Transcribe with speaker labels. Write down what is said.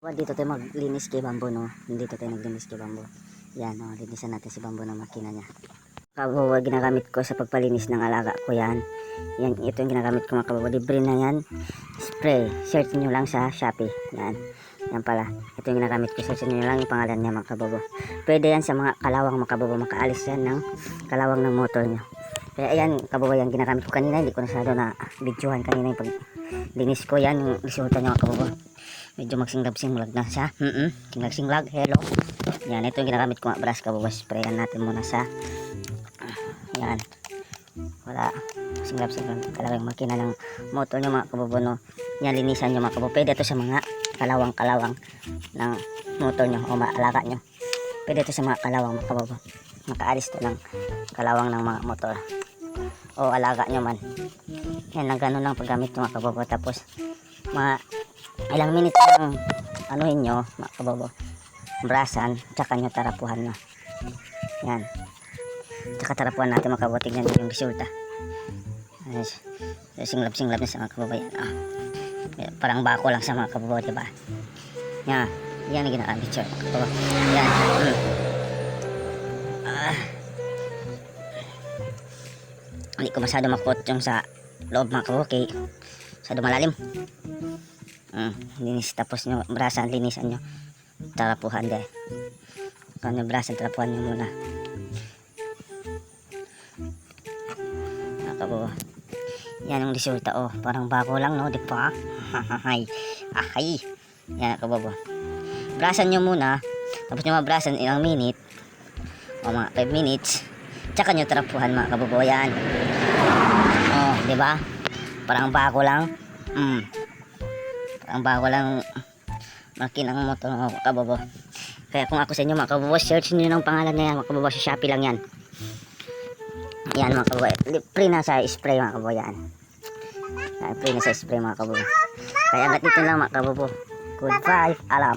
Speaker 1: Dito tayo maglinis kay Bambo, no? Dito tayo naglinis kay Bambo. Yan, no? Linisan natin si Bambo ng makina niya. Kabawa, ginagamit ko sa pagpalinis ng alaga ko yan. Yan, ito yung ginagamit ko mga kabawa. Libre na yan. Spray. Search nyo lang sa Shopee. Yan. Yan pala. Ito yung ginagamit ko. Search nyo lang yung pangalan niya mga kabawa. Pwede yan sa mga kalawang mga kabawa. Makaalis yan ng kalawang ng motor nyo. Kaya ayan, kabawa, yan ginagamit ko kanina. Hindi ko nasyado na videohan kanina yung paglinis ko. Yan yung resulta niya mga kabawa. Medyo magsinglab-singlag na siya. Singlag-singlag. Hello. Yan, ito yung ginagamit ko nga brush kabawa. Sprayan natin muna sa yan. Wala. Singlab-singlag. Kalawang makina ng motor nyo mga kabawa, no? Yan, linisan nyo mga kabawa. Pwede ito sa mga kalawang-kalawang ng motor nyo o maalaga nyo. Pwede ito sa mga kalawang mga kabawa. Makaalis to ng kalawang ng mga motor o alaga nyo man. Yan, na ganun lang paggamit nyo mga kabawa. Tapos mga ilang minutes lang anuhin nyo mga kababaw, brasan, tsaka nyo tarapuhan nyo. Yan, tsaka tarapuhan natin mga kababaw. Tignan nyo yung resulta. Singlab-singlab na sa mga kababaw. Yan, parang bako lang sa mga kababaw, diba? Yan, yan ang ginagamit siya mga kababaw. Yan. Hindi ko masyado makot yung sa loob mga kababaw, okay? Masyado malalim. Linis, tapos nyo brasan, linisan nyo, tarapuhan deh. Kanya brasan, tarapuhan nyo muna. Nakabawa. Yan ang resulta, oh. Parang bago lang, no? Di pa? Ahay. Yan, nakabawa. Brasan nyo muna, tapos nyo mabrasan ilang minute, o mga 5 minutes, tsaka nyo tarapuhan mga kababaw. Yan. Oh, di ba? Parang bago lang. Ang bago lang makinang motor mga kababaw. Kaya kung ako sa inyo mga kababaw, search nyo ng pangalan niya mga kababaw. Sa Shopee lang yan. Yan mga kababaw. Free na sa spray mga kababaw. Yan. Free na sa spray mga kababaw. Kaya hanggat dito lang mga kababaw. Good vibe. Alam.